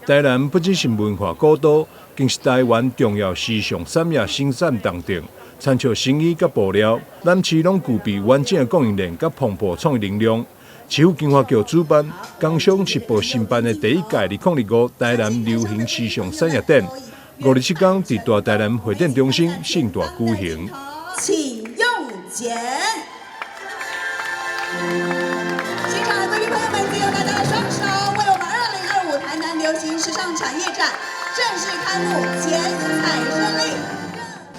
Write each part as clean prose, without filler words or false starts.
台南不只是文化古都，更是台灣重要時尚產業生產重鎮。參照成衣甲布料，南市攏具備完整的供應鏈甲蓬勃創意能量。市府經發局主辦，工商時報新辦的第一屆2025台南流行時尚產業展，5日7天佇大台南會展中心盛大舉行。請用剪。現場的貴賓朋友們，借由大家的雙手，為我們2025台南流行時尚產業展正式開幕，剪彩順利。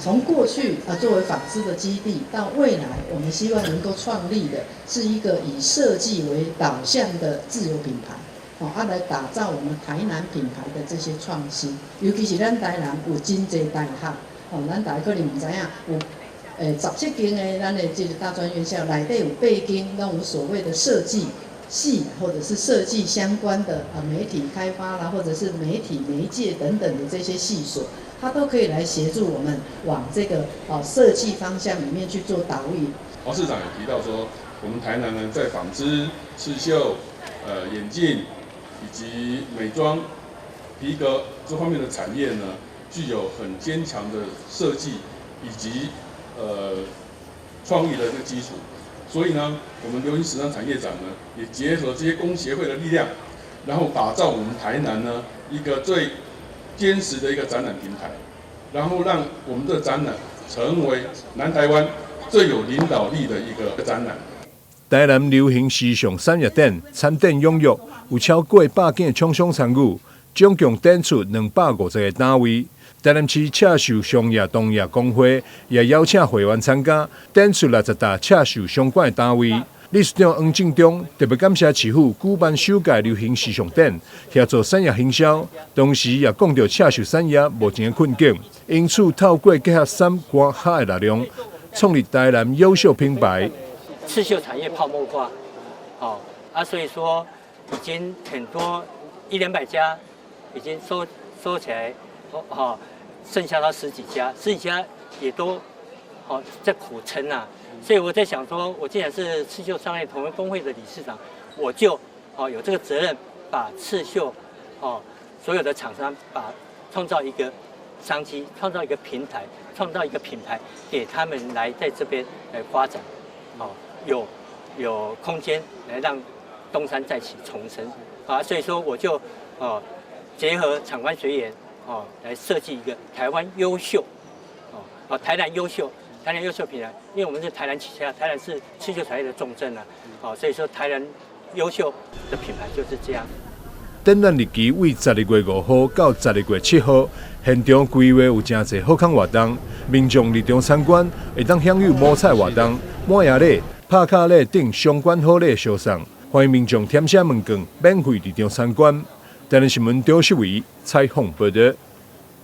從過去作為紡織的基地，到未來我們希望能夠創立的是一個以設計為導向的自有品牌，來打造我們台南品牌的這些創新。尤其是咱台南有真濟大學，咱大家可能唔知影有17間的咱的這個大專院校，內底有8間那種所謂的設計系，或者是設計相關的媒體開發啦，或者是媒體媒介等等的這些系所。它都可以來協助我們往這個設計方向裡面去做導引。黃市長也提到說，我們台南呢在紡織、刺繡、眼鏡以及美妝、皮革這方面的產業呢，具有很堅強的設計以及創意的這個基礎。所以呢，我們流行時尚產業展呢，也結合這些工協會的力量，然後打造我們台南呢一個最堅實的一個展覽平台，然後讓我們的展覽成為南台灣最有領導力的一個展覽。台南流行時尚產業展參展踴躍，有超過100件廠商參與，總共展出250個單位。台南市赤繡商業同業公會也邀請會員參加，展出60大赤繡相關的單位。理事長黃正中特別感謝市府舉辦首屆流行時尚展，協助產業行銷，同時也講到赤繡產業目前的困境，因此透過結合3關海的力量，創立台南優秀品牌。刺繡產業泡沫化，所以說已經很多100-200家已經收起來，剩下到10幾家也都在苦撐啊。所以我在想說，我既然是刺繡商業同業公會的理事長，我就有這個責任，把刺繡所有的廠商創造一個商機，創造一個平台，創造一個品牌，給他們來在這邊來發展，有空間來讓東山再起重生所以說我就結合場官學研來設計一個台灣優秀台南優秀品牌，因為我們是台南起家，台南是刺繡產業的重鎮所以說台南優秀的品牌就是這樣。展覽日期為12月5號到12月7號，現場規劃有真濟好康活動，民眾入場參觀會當享有摸彩活動、滿爺禮、拍卡禮等相關好禮相送，歡迎民眾填寫問卷，免費入場參觀。台南新聞張世維採訪報道。